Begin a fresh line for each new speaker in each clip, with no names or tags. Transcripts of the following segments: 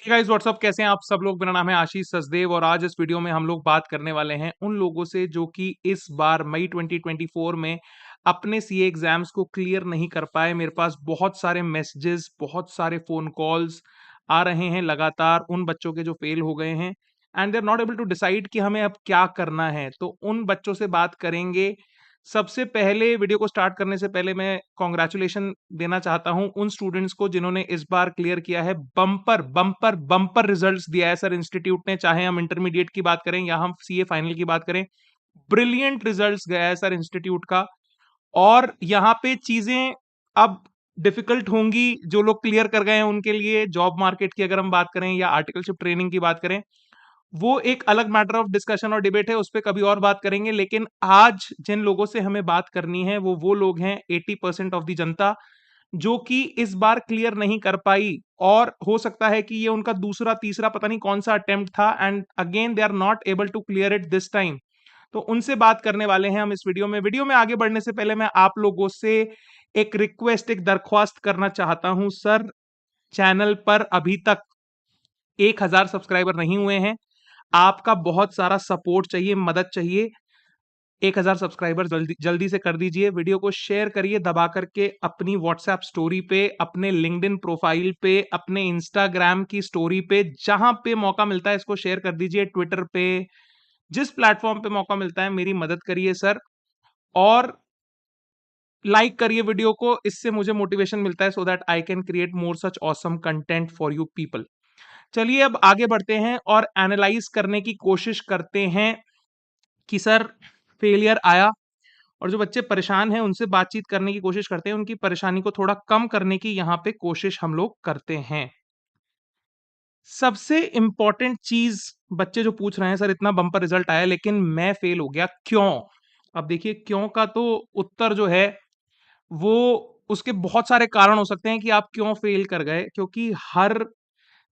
Guys what's up, कैसे हैं आप सब लोग। मेरा नाम है आशीष सचदेव और आज इस वीडियो में हम लोग बात करने वाले हैं उन लोगों से जो कि इस बार मई 2024 में अपने सीए एग्जाम्स को क्लियर नहीं कर पाए। मेरे पास बहुत सारे मैसेजेस, बहुत सारे फोन कॉल्स आ रहे हैं लगातार उन बच्चों के जो फेल हो गए हैं and they are not able to decide कि हमें अब क्या करना है। तो उन बच्चों से बात करेंगे। सबसे पहले वीडियो को स्टार्ट करने से पहले मैं कॉन्ग्रेचुलेशन देना चाहता हूं उन स्टूडेंट्स को जिन्होंने इस बार क्लियर किया है। बम्पर बम्पर बम्पर रिजल्ट्स दिया है सर इंस्टीट्यूट ने, चाहे हम इंटरमीडिएट की बात करें या हम सीए फाइनल की बात करें। ब्रिलियंट रिजल्ट्स गया है सर इंस्टीट्यूट का। और यहाँ पे चीजें अब डिफिकल्ट होंगी जो लोग क्लियर कर गए हैं उनके लिए। जॉब मार्केट की अगर हम बात करें या आर्टिकलशिप ट्रेनिंग की बात करें, वो एक अलग मैटर ऑफ डिस्कशन और डिबेट है, उस पर कभी और बात करेंगे। लेकिन आज जिन लोगों से हमें बात करनी है वो लोग हैं 80% ऑफ द जनता जो कि इस बार क्लियर नहीं कर पाई। और हो सकता है कि ये उनका दूसरा तीसरा पता नहीं कौन सा अटेम्प्ट था and again they are not able to clear it this time. तो उनसे बात करने वाले हैं हम इस वीडियो में आगे बढ़ने से पहले मैं आप लोगों से एक रिक्वेस्ट, एक दरख्वास्त करना चाहता हूं। सर, चैनल पर अभी तक 1000 सब्सक्राइबर नहीं हुए हैं। आपका बहुत सारा सपोर्ट चाहिए, मदद चाहिए। 1000 सब्सक्राइबर जल्दी जल्दी से कर दीजिए। वीडियो को शेयर करिए दबा करके अपनी व्हाट्सएप स्टोरी पे, अपने लिंक्डइन प्रोफाइल पे, अपने इंस्टाग्राम की स्टोरी पे, जहां पे मौका मिलता है इसको शेयर कर दीजिए। ट्विटर पे, जिस प्लेटफॉर्म पे मौका मिलता है मेरी मदद करिए सर। और लाइक करिए वीडियो को, इससे मुझे मोटिवेशन मिलता है so that I can create more such awesome content for you people. चलिए अब आगे बढ़ते हैं और एनालाइज करने की कोशिश करते हैं कि सर फेलियर आया और जो बच्चे परेशान हैं उनसे बातचीत करने की कोशिश करते हैं, उनकी परेशानी को थोड़ा कम करने की यहाँ पे कोशिश हम लोग करते हैं। सबसे इंपॉर्टेंट चीज बच्चे जो पूछ रहे हैं, सर इतना बम्पर रिजल्ट आया लेकिन मैं फेल हो गया, क्यों? अब देखिए, क्यों का तो उत्तर जो है वो, उसके बहुत सारे कारण हो सकते हैं कि आप क्यों फेल कर गए। क्योंकि हर,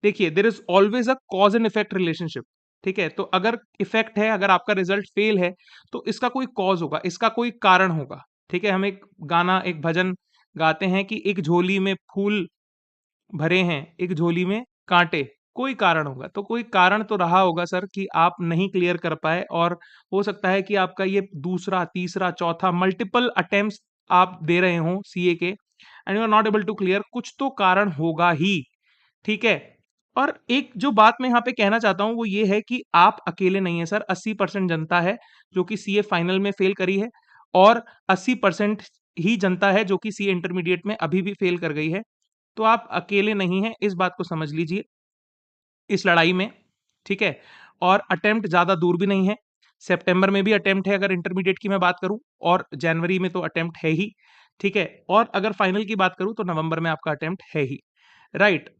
देखिए, there is always a cause and effect relationship. ठीक है, तो अगर इफेक्ट है, अगर आपका रिजल्ट फेल है तो इसका कोई कॉज होगा, इसका कोई कारण होगा। ठीक है, हम एक गाना, एक भजन गाते हैं कि एक झोली में फूल भरे हैं, एक झोली में कांटे। कोई कारण होगा, तो कोई कारण तो रहा होगा सर कि आप नहीं क्लियर कर पाए। और हो सकता है कि आपका ये दूसरा, तीसरा, चौथा, मल्टीपल अटेम्प्ट्स आप दे रहे हो सीए के and you are not able to clear. कुछ तो कारण होगा ही। ठीक है। और एक जो बात मैं यहाँ पे कहना चाहता हूँ वो ये है कि आप अकेले नहीं है सर। 80% जनता है जो कि सीए फाइनल में फेल करी है और 80% ही जनता है जो कि सीए इंटरमीडिएट में अभी भी फेल कर गई है। तो आप अकेले नहीं हैं, इस बात को समझ लीजिए इस लड़ाई में। ठीक है। और अटेम्प्ट ज्यादा दूर भी नहीं है। सितंबर में भी अटेम्प्ट है अगर इंटरमीडिएट की मैं बात करूं, और जनवरी में तो अटेम्प्ट है ही। ठीक है। और अगर फाइनल की बात करूं तो नवंबर में आपका अटेम्प्ट है ही। Right.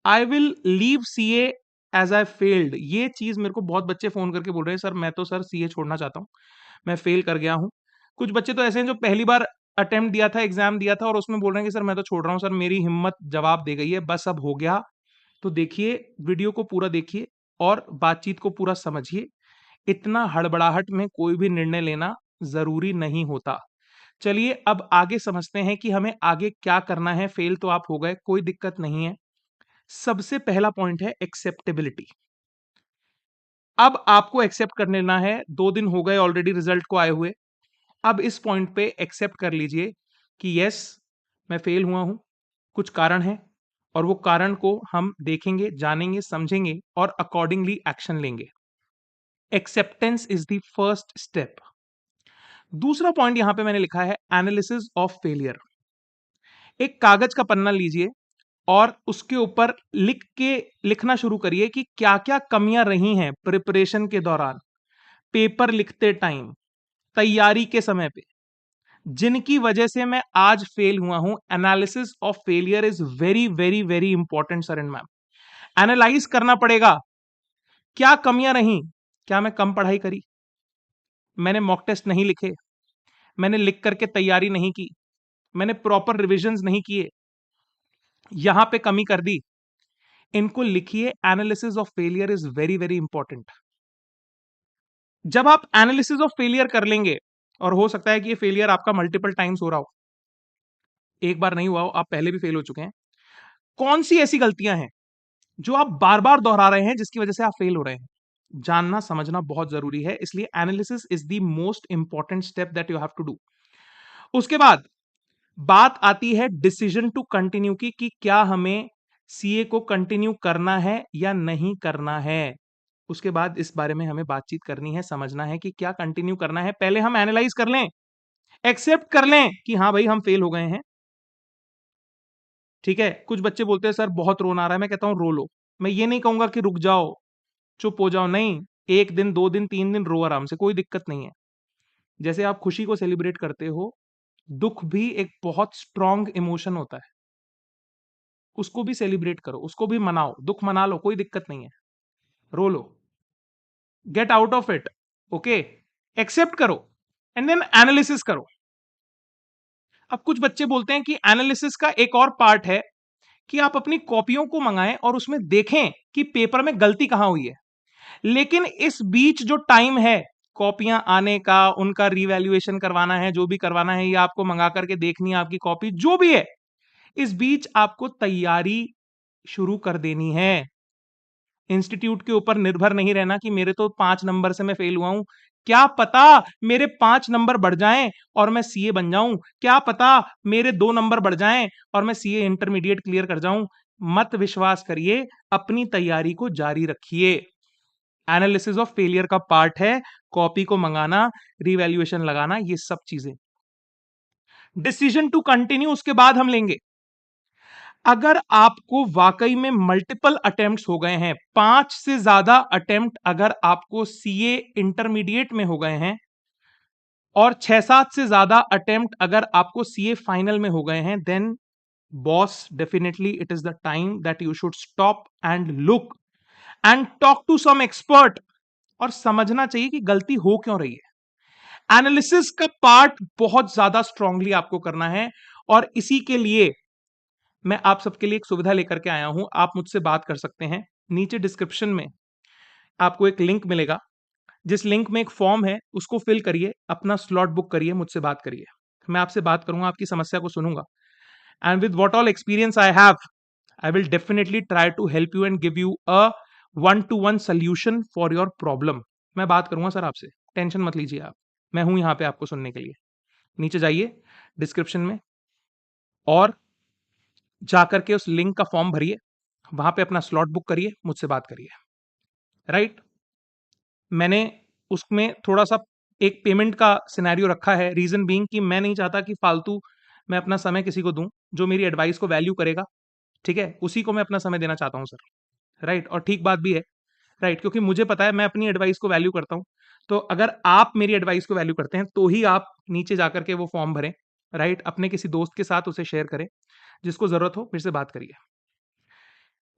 I will leave CA as I failed, ये चीज मेरे को बहुत बच्चे फोन करके बोल रहे हैं, सर मैं तो सर सीए छोड़ना चाहता हूँ, मैं फेल कर गया हूँ। कुछ बच्चे तो ऐसे हैं जो पहली बार अटेम्प्ट दिया था, एग्जाम दिया था और उसमें बोल रहे हैं कि सर मैं तो छोड़ रहा हूँ, सर मेरी हिम्मत जवाब दे गई है, बस अब हो गया। तो देखिए, वीडियो को पूरा देखिए और बातचीत को पूरा समझिए। इतना हड़बड़ाहट में कोई भी निर्णय लेना जरूरी नहीं होता। चलिए अब आगे समझते हैं कि हमें आगे क्या करना है। फेल तो आप हो गए, कोई दिक्कत नहीं है। सबसे पहला पॉइंट है एक्सेप्टेबिलिटी। अब आपको एक्सेप्ट कर लेना है। 2 दिन हो गए ऑलरेडी रिजल्ट को आए हुए। अब इस पॉइंट पे एक्सेप्ट कर लीजिए कि यस, मैं फेल हुआ हूं, कुछ कारण है और वो कारण को हम देखेंगे, जानेंगे, समझेंगे और अकॉर्डिंगली एक्शन लेंगे। Acceptance is the first step. दूसरा पॉइंट यहां पे मैंने लिखा है एनालिसिस ऑफ फेलियर। एक कागज का पन्ना लीजिए और उसके ऊपर लिखना शुरू करिए कि क्या क्या कमियां रही हैं प्रिपरेशन के दौरान, पेपर लिखते टाइम, तैयारी के समय पे, जिनकी वजह से मैं आज फेल हुआ हूं। Analysis of failure is very very very important sir and ma'am. Analyse करना पड़ेगा, क्या कमियां रही। क्या मैं कम पढ़ाई करी, मैंने मॉक टेस्ट नहीं लिखे, मैंने लिख करके तैयारी नहीं की, मैंने प्रॉपर रिविजन्स नहीं किए, यहां पे कमी कर दी। इनको लिखिए। Analysis of failure is very very important. जब आप एनालिसिस ऑफ फेलियर कर लेंगे, और हो सकता है कि ये फेलियर आपका मल्टीपल टाइम्स हो रहा हो, एक बार नहीं हुआ हो, आप पहले भी फेल हो चुके हैं, कौन सी ऐसी गलतियां हैं जो आप बार बार दोहरा रहे हैं, जिसकी वजह से आप फेल हो रहे हैं। जानना समझना बहुत जरूरी है, इसलिए analysis is the most important step that you have to do. उसके बाद बात आती है डिसीजन टू कंटिन्यू की, कि क्या हमें सीए को कंटिन्यू करना है या नहीं करना है। उसके बाद इस बारे में हमें बातचीत करनी है, समझना है कि क्या कंटिन्यू करना है। पहले हम एनालाइज कर लें, एक्सेप्ट कर लें कि हाँ भाई हम फेल हो गए हैं। ठीक है, कुछ बच्चे बोलते हैं सर बहुत रोना आ रहा है, मैं कहता हूं रो लो। मैं ये नहीं कहूंगा कि रुक जाओ, चुप हो जाओ, नहीं। 1 दिन 2 दिन 3 दिन रो आराम से, कोई दिक्कत नहीं है। जैसे आप खुशी को सेलिब्रेट करते हो, दुख भी एक बहुत स्ट्रांग इमोशन होता है, उसको भी सेलिब्रेट करो, उसको भी मनाओ, दुख मना लो, कोई दिक्कत नहीं है। रो लो, get out of it, okay, accept करो एंड देन एनालिसिस करो। अब कुछ बच्चे बोलते हैं कि एनालिसिस का एक और पार्ट है कि आप अपनी कॉपियों को मंगाएं और उसमें देखें कि पेपर में गलती कहां हुई है। लेकिन इस बीच जो टाइम है कॉपियां आने का, उनका रिवैल्यूएशन करवाना है, जो भी करवाना है, या आपको मंगा करके देखनी है आपकी कॉपी, जो भी है, इस बीच आपको तैयारी शुरू कर देनी है। इंस्टीट्यूट के ऊपर निर्भर नहीं रहना कि मेरे तो 5 नंबर से मैं फेल हुआ हूं, क्या पता मेरे 5 नंबर बढ़ जाएं और मैं सीए बन जाऊं, क्या पता मेरे 2 नंबर बढ़ जाएं और मैं सीए इंटरमीडिएट क्लियर कर जाऊं। मत विश्वास करिए, अपनी तैयारी को जारी रखिए। एनालिसिस ऑफ फेलियर का पार्ट है कॉपी को मंगाना, रिवैल्यूएशन लगाना, ये सब चीजें। डिसीजन टू कंटिन्यू उसके बाद हम लेंगे। अगर आपको वाकई में मल्टीपल अटेम्प्ट्स हो गए हैं, 5 से ज्यादा अटेम्प्ट अगर आपको सीए इंटरमीडिएट में हो गए हैं, और 6-7 से ज्यादा अटेम्प्ट अगर आपको सीए फाइनल में हो गए हैं, then boss definitely it is the time that you should stop and look and talk to some expert, और समझना चाहिए कि गलती हो क्यों रही है। एनालिसिस का पार्ट बहुत ज्यादा स्ट्रांगली आपको करना है, और इसी के लिए मैं आप सबके लिए एक सुविधा लेकर के आया हूं। आप मुझसे बात कर सकते हैं, नीचे डिस्क्रिप्शन में आपको एक लिंक मिलेगा, जिस लिंक में एक फॉर्म है, उसको फिल करिए, अपना स्लॉट बुक करिए, मुझसे बात करिए। मैं आपसे बात करूंगा, आपकी समस्या को सुनूंगा, and with what all experience I have, I will definitely try to help you and give you a 1-to-1 solution for your problem. मैं बात करूंगा सर आपसे, टेंशन मत लीजिए आप, मैं हूं यहां पे आपको सुनने के लिए। नीचे जाइए डिस्क्रिप्शन में और जाकर के उस लिंक का फॉर्म भरिए, वहां पे अपना स्लॉट बुक करिए, मुझसे बात करिए। राइट, मैंने उसमें थोड़ा सा एक पेमेंट का सिनेरियो रखा है, रीजन बीइंग कि मैं नहीं चाहता कि फालतू मैं अपना समय किसी को दूं, जो मेरी एडवाइस को वैल्यू करेगा, ठीक है, उसी को मैं अपना समय देना चाहता हूं सर। राइट, और ठीक बात भी है। राइट, क्योंकि मुझे पता है मैं अपनी एडवाइस को वैल्यू करता हूं, तो अगर आप मेरी एडवाइस को वैल्यू करते हैं तो ही आप नीचे जाकर के वो फॉर्म भरें। राइट, अपने किसी दोस्त के साथ उसे शेयर करें, जिसको जरूरत हो मेरे से बात करिए।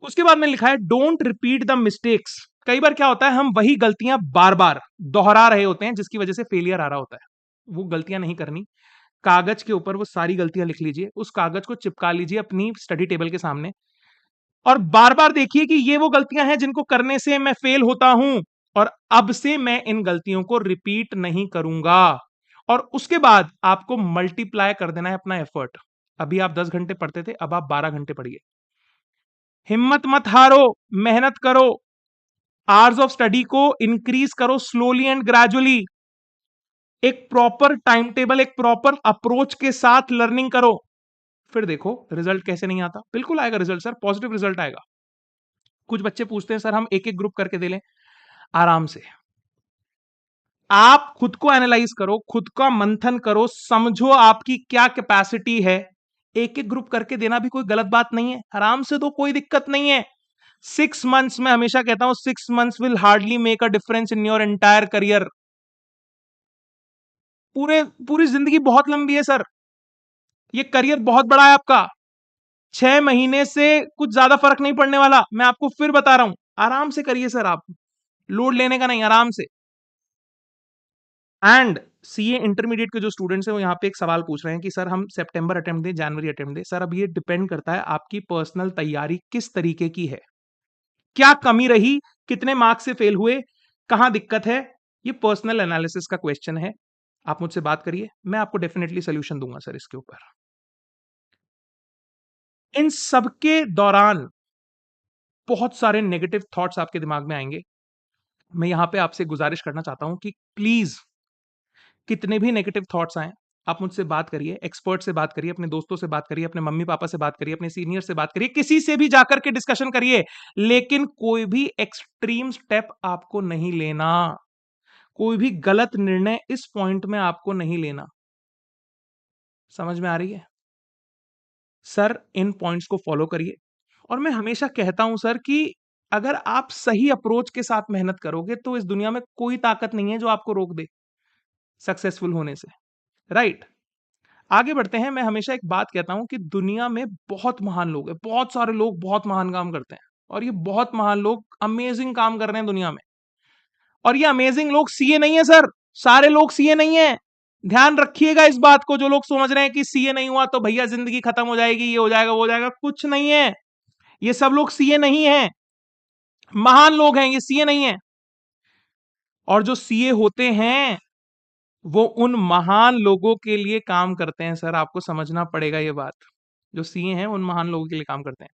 उसके बाद मैंने लिखा है डोंट रिपीट द मिस्टेक्स। कई बार क्या होता है, हम वही गलतियां बार बार दोहरा रहे होते हैं, जिसकी वजह से फेलियर आ रहा होता है। वो गलतियां नहीं करनी। कागज के ऊपर वो सारी गलतियां लिख लीजिए, उस कागज को चिपका लीजिए अपनी स्टडी टेबल के सामने, और बार बार देखिए कि ये वो गलतियां हैं जिनको करने से मैं फेल होता हूं, और अब से मैं इन गलतियों को रिपीट नहीं करूंगा। और उसके बाद आपको मल्टीप्लाई कर देना है अपना एफर्ट। अभी आप 10 घंटे पढ़ते थे, अब आप 12 घंटे पढ़िए। हिम्मत मत हारो, मेहनत करो, आवर्स ऑफ स्टडी को इंक्रीज करो स्लोली एंड ग्रेजुअली। एक प्रॉपर टाइम टेबल, एक प्रॉपर अप्रोच के साथ लर्निंग करो, फिर देखो रिजल्ट कैसे नहीं आता। बिल्कुल आएगा रिजल्ट सर, पॉजिटिव रिजल्ट आएगा। कुछ बच्चे पूछते हैं सर हम एक एक ग्रुप करके दे लें, आराम से। आप खुद को एनालाइज करो, खुद का मंथन करो, समझो आपकी क्या कैपेसिटी है। एक एक ग्रुप करके देना भी कोई गलत बात नहीं है, आराम से दो, कोई दिक्कत नहीं है। 6 मंथ्स, मैं हमेशा कहता हूं 6 months will hardly make a difference in your entire career. पूरे पूरी जिंदगी बहुत लंबी है सर, ये करियर बहुत बड़ा है आपका। 6 महीने से कुछ ज्यादा फर्क नहीं पड़ने वाला, मैं आपको फिर बता रहा हूं। आराम से करिए सर, आप लोड लेने का नहीं, आराम से। एंड सीए इंटरमीडिएट के जो स्टूडेंट्स हैं वो यहाँ पे एक सवाल पूछ रहे हैं कि सर हम सितंबर अटेम्प्ट दें, जनवरी अटेम्प्ट दें। सर अब ये डिपेंड करता है आपकी पर्सनल तैयारी किस तरीके की है, क्या कमी रही, कितने मार्क्स से फेल हुए, कहां दिक्कत है। ये पर्सनल एनालिसिस का क्वेश्चन है, आप मुझसे बात करिए, मैं आपको डेफिनेटली सोल्यूशन दूंगा सर इसके ऊपर। इन सबके दौरान बहुत सारे नेगेटिव थॉट्स आपके दिमाग में आएंगे। मैं यहाँ पे आपसे गुजारिश करना चाहता हूँ कि प्लीज कितने भी नेगेटिव थॉट्स आए, आप मुझसे बात करिए, एक्सपर्ट से बात करिए, अपने दोस्तों से बात करिए, अपने मम्मी पापा से बात करिए, अपने सीनियर से बात करिए, किसी से भी जाकर के डिस्कशन करिए, लेकिन कोई भी एक्सट्रीम स्टेप आपको नहीं लेना, कोई भी गलत निर्णय इस पॉइंट में आपको नहीं लेना। समझ में आ रही है सर? इन पॉइंट्स को फॉलो करिए। और मैं हमेशा कहता हूं सर कि अगर आप सही अप्रोच के साथ मेहनत करोगे तो इस दुनिया में कोई ताकत नहीं है जो आपको रोक दे सक्सेसफुल होने से, राइट? आगे बढ़ते हैं। मैं हमेशा एक बात कहता हूं कि दुनिया में बहुत महान लोग हैं, बहुत सारे लोग बहुत महान काम करते हैं, और ये बहुत महान लोग अमेजिंग काम कर रहे हैं दुनिया में। और ये अमेजिंग लोग सीए नहीं है सर, सारे लोग सीए नहीं है। ध्यान रखिएगा इस बात को, जो लोग समझ रहे हैं कि सीए नहीं हुआ तो भैया जिंदगी खत्म हो जाएगी, ये हो जाएगा वो हो जाएगा, कुछ नहीं है। ये सब लोग सीए नहीं है, महान लोग हैं, ये सीए नहीं है। और जो सीए होते हैं वो उन महान लोगों के लिए काम करते हैं सर, आपको समझना पड़ेगा ये बात। जो सीए हैं उन महान लोगों के लिए काम करते हैं।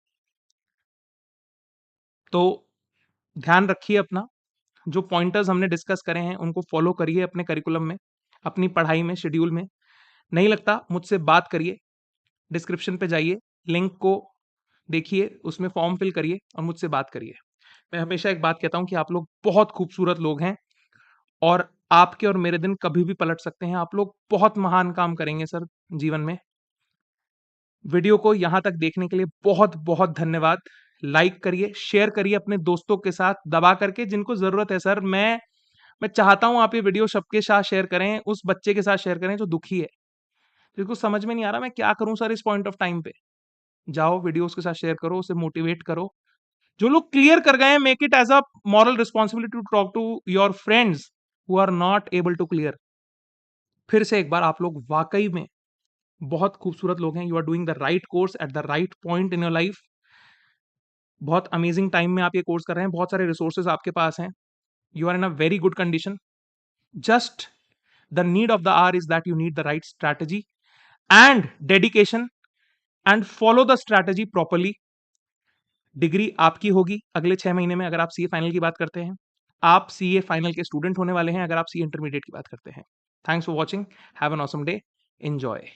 तो ध्यान रखिए अपना, जो पॉइंटर्स हमने डिस्कस करे हैं उनको फॉलो करिए अपने करिकुलम में, अपनी पढ़ाई में, शेड्यूल में। नहीं लगता मुझसे बात करिए, डिस्क्रिप्शन पे जाइए, लिंक को देखिए, उसमें फॉर्म फिल करिए और मुझसे बात करिए। मैं हमेशा एक बात कहता हूं कि आप लोग बहुत खूबसूरत लोग हैं, और आपके और मेरे दिन कभी भी पलट सकते हैं। आप लोग बहुत महान काम करेंगे सर जीवन में। वीडियो को यहां तक देखने के लिए बहुत बहुत धन्यवाद। लाइक करिए, शेयर करिए अपने दोस्तों के साथ दबा करके, जिनको जरूरत है सर। मैं चाहता हूं आप ये वीडियो सबके साथ शेयर करें, उस बच्चे के साथ शेयर करें जो दुखी है, जिसको समझ में नहीं आ रहा मैं क्या करूं सर इस पॉइंट ऑफ टाइम पे। जाओ वीडियो उसके साथ शेयर करो, उसे मोटिवेट करो। जो लोग क्लियर कर गए हैं, make it as a moral responsibility to talk to your friends who are not able to clear. फिर से एक बार, आप लोग वाकई में बहुत खूबसूरत लोग हैं। You are doing the right course at the right point in your life. बहुत अमेजिंग टाइम में आप ये कोर्स कर रहे हैं, बहुत सारे रिसोर्सेज आपके पास हैं। You are in a very good condition. Just the need of the hour is that you need the right strategy and dedication, and follow the strategy properly. Degree आपकी होगी अगले 6 महीने में अगर आप सीए फाइनल की बात करते हैं। आप सीए फाइनल के स्टूडेंट होने वाले हैं अगर आप सीए इंटरमीडिएट की बात करते हैं। Thanks for watching, have an awesome day, enjoy.